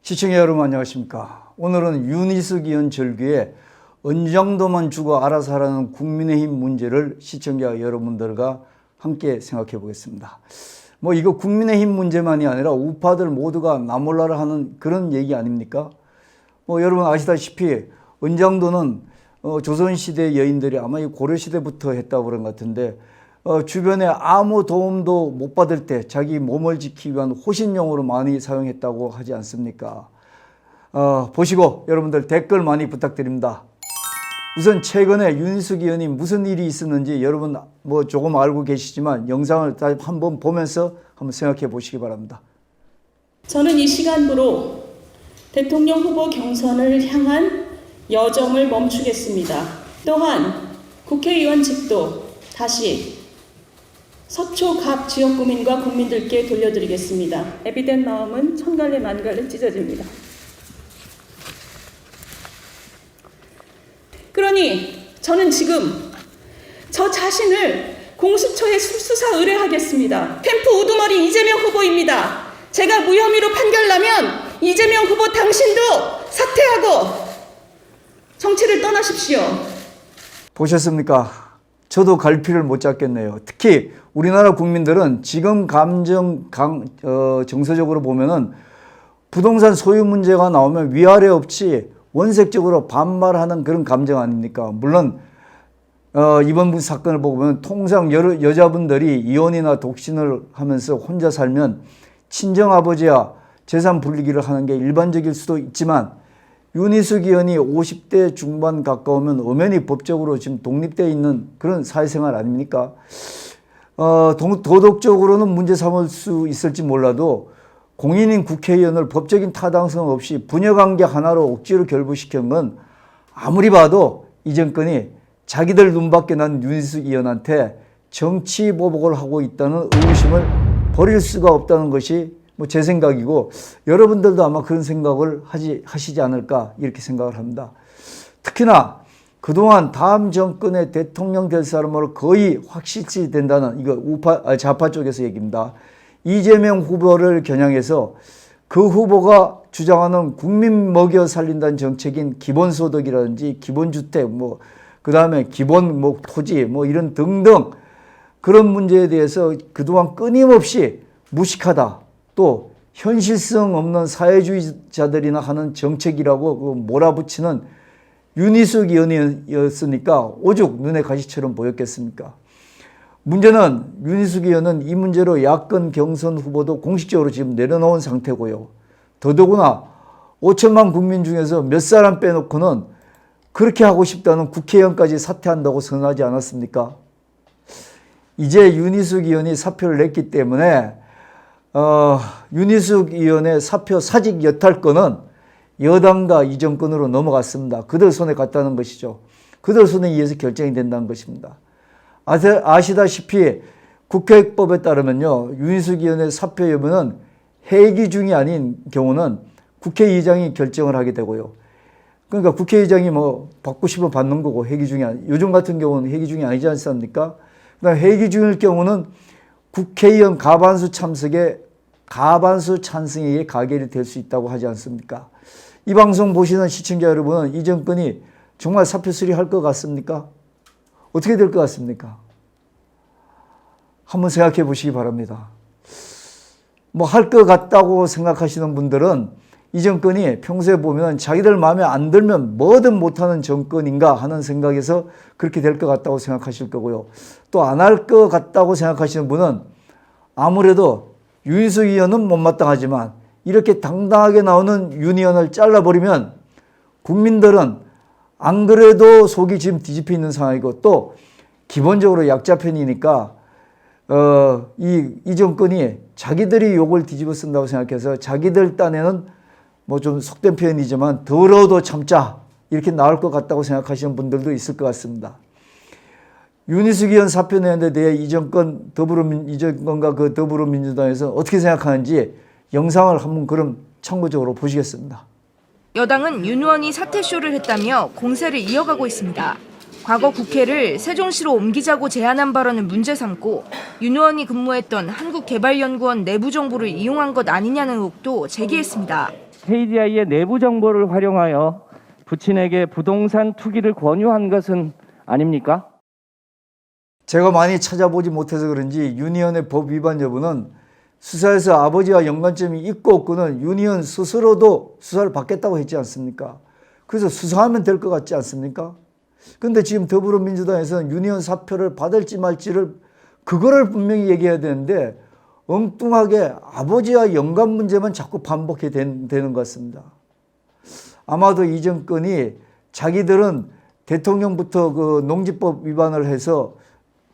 시청자 여러분 안녕하십니까. 오늘은 윤희숙 의원 절규에 어느 정도만 주고 알아서 하라는 국민의힘 문제를 시청자 여러분들과 함께 생각해 보겠습니다. 이거 국민의힘 문제만이 아니라 우파들 모두가 나몰라라 하는 그런 얘기 아닙니까? 여러분 아시다시피 은장도는 조선시대 여인들이 아마 고려시대부터 했다고 그런 것 같은데 주변에 아무 도움도 못 받을 때 자기 몸을 지키기 위한 호신용으로 많이 사용했다고 하지 않습니까? 보시고 여러분들 댓글 많이 부탁드립니다. 우선 최근에 윤희숙 의원이 무슨 일이 있었는지 여러분 조금 알고 계시지만 영상을 다시 한번 보면서 한번 생각해 보시기 바랍니다. 저는 이 시간부로 대통령 후보 경선을 향한 여정을 멈추겠습니다. 또한 국회의원직도 다시 서초 갑 지역구민과 국민들께 돌려드리겠습니다. 애비된 마음은 천갈래 만갈래 찢어집니다. 그러니 저는 지금 저 자신을 공수처에 수사 의뢰하겠습니다. 캠프 우두머리 이재명 후보입니다. 제가 무혐의로 판결나면 이재명 후보 당신도 사퇴하고 정치를 떠나십시오. 보셨습니까? 저도 갈피를 못 잡겠네요. 특히 우리나라 국민들은 지금 정서적으로 보면은 부동산 소유 문제가 나오면 위아래 없이 원색적으로 반발하는 그런 감정 아닙니까? 물론 이번 사건을 보고 보면 통상 여자분들이 이혼이나 독신을 하면서 혼자 살면 친정아버지와 재산 분리기를 하는 게 일반적일 수도 있지만 윤희숙 의원이 50대 중반 가까우면 엄연히 법적으로 지금 독립되어 있는 그런 사회생활 아닙니까? 도덕적으로는 문제 삼을 수 있을지 몰라도 공인인 국회의원을 법적인 타당성 없이 부녀관계 하나로 억지로 결부시킨 건 아무리 봐도 이 정권이 자기들 눈밖에 난 윤희숙 의원한테 정치보복을 하고 있다는 의구심을 버릴 수가 없다는 것이 제 생각이고 여러분들도 아마 그런 생각을 하시지 않을까 이렇게 생각을 합니다. 특히나 그동안 다음 정권의 대통령 될 사람으로 거의 확실시 된다는 이거 좌파 쪽에서 얘기입니다. 이재명 후보를 겨냥해서 그 후보가 주장하는 국민 먹여 살린다는 정책인 기본소득이라든지 기본주택 그 다음에 기본 토지 이런 등등 그런 문제에 대해서 그동안 끊임없이 무식하다. 또 현실성 없는 사회주의자들이나 하는 정책이라고 몰아붙이는 윤희숙 의원이었으니까 오죽 눈에 가시처럼 보였겠습니까? 문제는 윤희숙 의원은 이 문제로 야권 경선 후보도 공식적으로 지금 내려놓은 상태고요. 더더구나 5천만 국민 중에서 몇 사람 빼놓고는 그렇게 하고 싶다는 국회의원까지 사퇴한다고 선언하지 않았습니까? 이제 윤희숙 의원이 사표를 냈기 때문에 윤희숙 의원의 사표 사직 여탈권은 여당과 이 정권으로 넘어갔습니다. 그들 손에 갔다는 것이죠. 그들 손에 의해서 결정이 된다는 것입니다. 아시다시피 국회법에 따르면요, 윤희숙 의원의 사표 여부는 회기 중이 아닌 경우는 국회의장이 결정을 하게 되고요. 그러니까 국회의장이 받고 싶으면 받는 거고 회기 중이 요즘 같은 경우는 회기 중이 아니지 않습니까? 그다음 회기 중일 경우는 국회의원 과반수 찬성에 의해 가결이 될 수 있다고 하지 않습니까? 이 방송 보시는 시청자 여러분은 이 정권이 정말 사표 수리할 것 같습니까? 어떻게 될 것 같습니까? 한번 생각해 보시기 바랍니다. 할 것 같다고 생각하시는 분들은 이 정권이 평소에 보면 자기들 마음에 안 들면 뭐든 못하는 정권인가 하는 생각에서 그렇게 될 것 같다고 생각하실 거고요. 또 안 할 것 같다고 생각하시는 분은 아무래도 윤희숙 의원은 못마땅하지만 이렇게 당당하게 나오는 윤 의원을 잘라버리면 국민들은 안 그래도 속이 지금 뒤집혀 있는 상황이고 또 기본적으로 약자 편이니까 이 정권이 자기들이 욕을 뒤집어 쓴다고 생각해서 자기들 딴에는 좀 속된 표현이지만 더러워도 참자 이렇게 나올 것 같다고 생각하시는 분들도 있을 것 같습니다. 윤희숙 의원 사표 내는데 대해 이 정권과 그 더불어민주당에서 어떻게 생각하는지 영상을 한번 그럼 참고적으로 보시겠습니다. 여당은 윤 의원이 사퇴쇼를 했다며 공세를 이어가고 있습니다. 과거 국회를 세종시로 옮기자고 제안한 발언을 문제 삼고 윤 의원이 근무했던 한국개발연구원 내부 정보를 이용한 것 아니냐는 의혹도 제기했습니다. KDI의 내부 정보를 활용하여 부친에게 부동산 투기를 권유한 것은 아닙니까? 제가 많이 찾아보지 못해서 그런지 윤 의원의 법 위반 여부는 수사에서 아버지와 연관점이 있고 없고는 윤 의원 스스로도 수사를 받겠다고 했지 않습니까? 그래서 수사하면 될 것 같지 않습니까? 근데 지금 더불어민주당에서는 윤 의원 사표를 받을지 말지를 그거를 분명히 얘기해야 되는데 엉뚱하게 아버지와 연관 문제만 자꾸 반복해 되는 것 같습니다. 아마도 이 정권이 자기들은 대통령부터 그 농지법 위반을 해서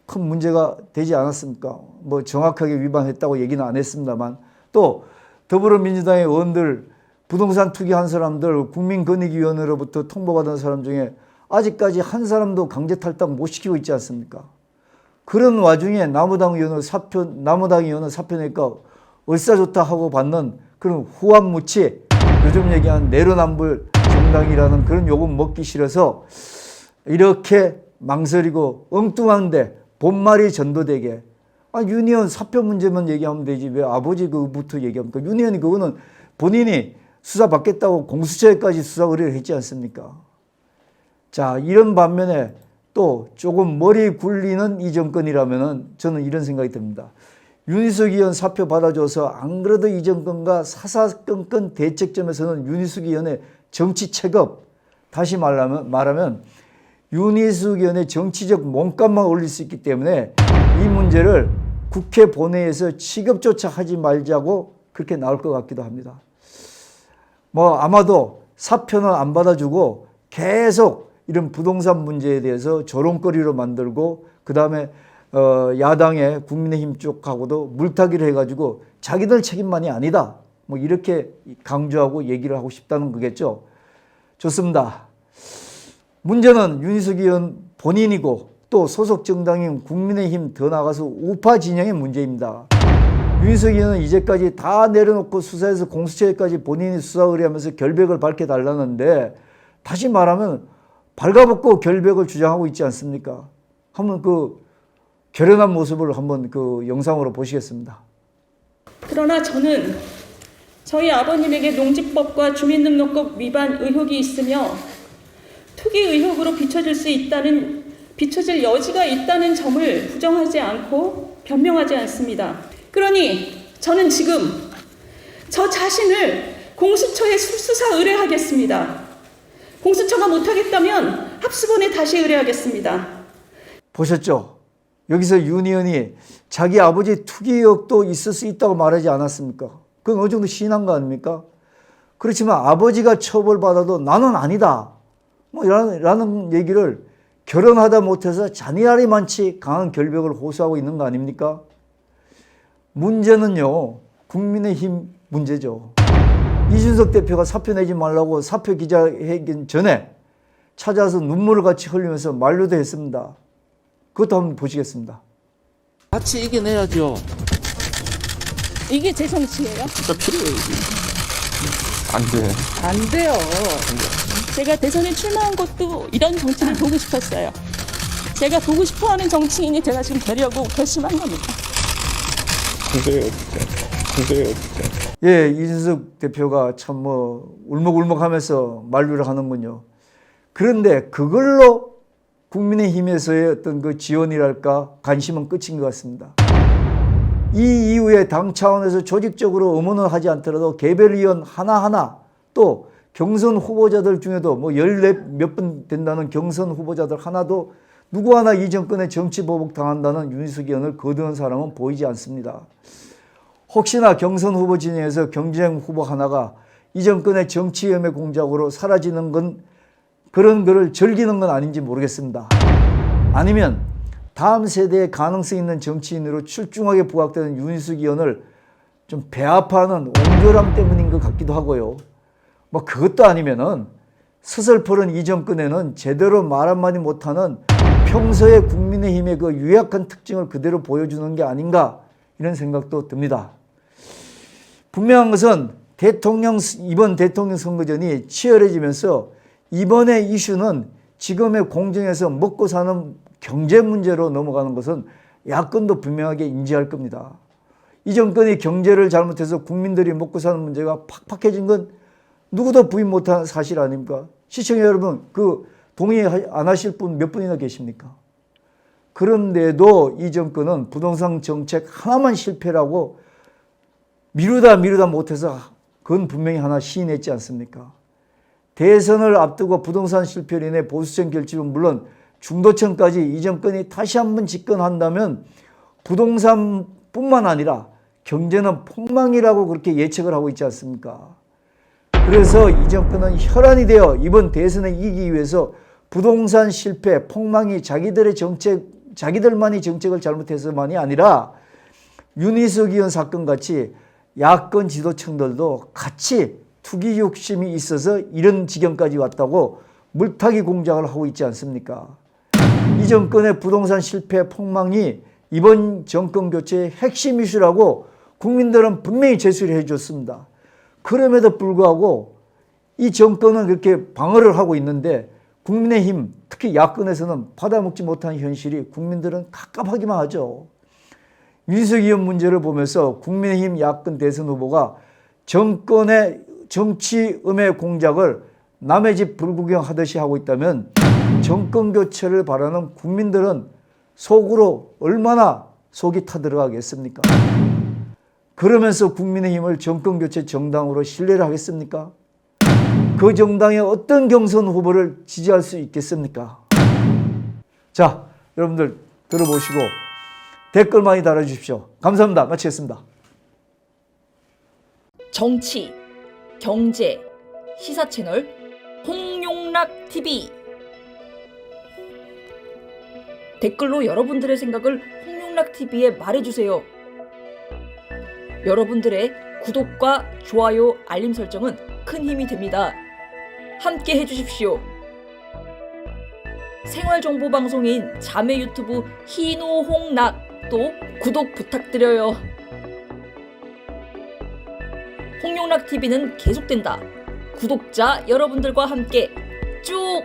큰 문제가 되지 않았습니까? 뭐 정확하게 위반했다고 얘기는 안 했습니다만 또 더불어민주당의 의원들 부동산 투기한 사람들 국민권익위원회로부터 통보받은 사람 중에 아직까지 한 사람도 강제 탈당 못 시키고 있지 않습니까? 그런 와중에 나무당 의원은 사표 내니까 얼싸좋다 하고 받는 그런 후한무치 요즘 얘기하는 내로남불 정당이라는 그런 욕은 먹기 싫어서 이렇게 망설이고 엉뚱한데 본말이 전도되게 윤 의원 사표 문제만 얘기하면 되지 왜 아버지 그부터 얘기합니까? 윤 의원이 그거는 본인이 수사받겠다고 공수처에까지 수사 의뢰를 했지 않습니까? 자, 이런 반면에 또 조금 머리 굴리는 이 정권이라면은 저는 이런 생각이 듭니다. 윤희숙 의원 사표 받아줘서 안 그래도 이 정권과 사사건건 대책점에서는 윤희숙 의원의 정치 체급, 다시 말하면 윤희숙 의원의 정치적 몸값만 올릴 수 있기 때문에 이 문제를 국회 본회의에서 취급조차 하지 말자고 그렇게 나올 것 같기도 합니다. 뭐 아마도 사표는 안 받아주고 계속 이런 부동산 문제에 대해서 조롱거리로 만들고 그 다음에 야당의 국민의힘 쪽하고도 물타기를 해가지고 자기들 책임만이 아니다 뭐 이렇게 강조하고 얘기를 하고 싶다는 거겠죠. 좋습니다. 문제는 윤희숙 의원 본인이고 또 소속 정당인 국민의힘 더 나아가서 우파 진영의 문제입니다. 윤희숙 의원은 이제까지 다 내려놓고 수사에서 공수처에까지 본인이 수사 의뢰하면서 결백을 밝혀달라는데 다시 말하면 발가벗고 결백을 주장하고 있지 않습니까? 한번 그 결연한 모습을 한번 그 영상으로 보시겠습니다. 그러나 저는 저희 아버님에게 농지법과 주민등록법 위반 의혹이 있으며 투기 의혹으로 비춰질 여지가 있다는 점을 부정하지 않고 변명하지 않습니다. 그러니 저는 지금 저 자신을 공수처에 수사 의뢰하겠습니다. 공수처가 못하겠다면 합수본에 다시 의뢰하겠습니다. 보셨죠? 여기서 윤 의원이 자기 아버지 투기 의혹도 있을 수 있다고 말하지 않았습니까? 그건 어느 정도 시인한 거 아닙니까? 그렇지만 아버지가 처벌받아도 나는 아니다. 뭐 라는 얘기를 결혼하다 못해서 자녀아리만치 강한 결백을 호소하고 있는 거 아닙니까? 문제는요, 국민의힘 문제죠. 이준석 대표가 사표 내지 말라고 사표 기자회견 전에 찾아서 눈물을 같이 흘리면서 만류도 했습니다. 그것도 한번 보시겠습니다. 같이 이겨내야죠. 이게 제 정치예요? 진짜 필요해요. 안 돼. 안 돼요. 제가 대선에 출마한 것도 이런 정치를 보고 싶었어요. 제가 보고 싶어하는 정치인이 제가 지금 되려고 결심한 겁니다. 그래요, 진짜. 그래요, 진짜. 예, 이준석 대표가 참 뭐 울먹울먹하면서 만류를 하는군요. 그런데 그걸로 국민의힘에서의 어떤 그 지원이랄까 관심은 끝인 것 같습니다. 이 이후에 당 차원에서 조직적으로 의논을 하지 않더라도 개별 의원 하나하나 또 경선 후보자들 중에도 뭐 14몇 분 된다는 경선 후보자들 하나도 누구 하나 이 정권의 정치 보복 당한다는 윤희숙 의원을 거두는 사람은 보이지 않습니다. 혹시나 경선 후보 진영에서 경쟁 후보 하나가 이 정권의 정치염의 공작으로 사라지는 건 그런 거를 즐기는 건 아닌지 모르겠습니다. 아니면 다음 세대에 가능성 있는 정치인으로 출중하게 부각되는 윤희숙 의원을 좀 배아파하는 옹졸함 때문인 것 같기도 하고요. 뭐 그것도 아니면은 서슬퍼런 이 정권에는 제대로 말 한마디 못하는 평소에 국민의힘의 그 유약한 특징을 그대로 보여주는 게 아닌가 이런 생각도 듭니다. 분명한 것은 이번 대통령 선거전이 치열해지면서 이번의 이슈는 지금의 공정에서 먹고 사는 경제 문제로 넘어가는 것은 야권도 분명하게 인지할 겁니다. 이 정권이 경제를 잘못해서 국민들이 먹고 사는 문제가 팍팍해진 건 누구도 부인 못한 사실 아닙니까? 시청자 여러분, 그 동의 안 하실 분 몇 분이나 계십니까? 그런데도 이 정권은 부동산 정책 하나만 실패라고 미루다 못해서 그건 분명히 하나 시인했지 않습니까? 대선을 앞두고 부동산 실패로 인해 보수층 결집은 물론 중도층까지 이 정권이 다시 한번 집권한다면 부동산뿐만 아니라 경제는 폭망이라고 그렇게 예측을 하고 있지 않습니까? 그래서 이 정권은 혈안이 되어 이번 대선에 이기기 위해서 부동산 실패, 폭망이 자기들만이 정책을 잘못해서만이 아니라 윤희석 의원 사건 같이 야권 지도층들도 같이 투기 욕심이 있어서 이런 지경까지 왔다고 물타기 공작을 하고 있지 않습니까? 이 정권의 부동산 실패, 폭망이 이번 정권 교체의 핵심 이슈라고 국민들은 분명히 제시를 해줬습니다. 그럼에도 불구하고 이 정권은 그렇게 방어를 하고 있는데 국민의힘, 특히 야권에서는 받아먹지 못한 현실이 국민들은 갑갑하기만 하죠. 윤희석 의원 문제를 보면서 국민의힘 야권 대선 후보가 정권의 정치 음해 공작을 남의 집 불구경하듯이 하고 있다면 정권 교체를 바라는 국민들은 속으로 얼마나 속이 타들어가겠습니까? 그러면서 국민의힘을 정권 교체 정당으로 신뢰를 하겠습니까? 그 정당의 어떤 경선 후보를 지지할 수 있겠습니까? 자, 여러분들 들어보시고 댓글 많이 달아주십시오. 감사합니다. 마치겠습니다. 정치, 경제, 시사 채널 홍용락 TV. 댓글로 여러분들의 생각을 홍용락 TV에 말해주세요. 여러분들의 구독과 좋아요, 알림 설정은 큰 힘이 됩니다. 함께 해주십시오. 생활정보방송인 자매 유튜브 희노홍락도 구독 부탁드려요. 홍용락 TV는 계속된다. 구독자 여러분들과 함께 쭉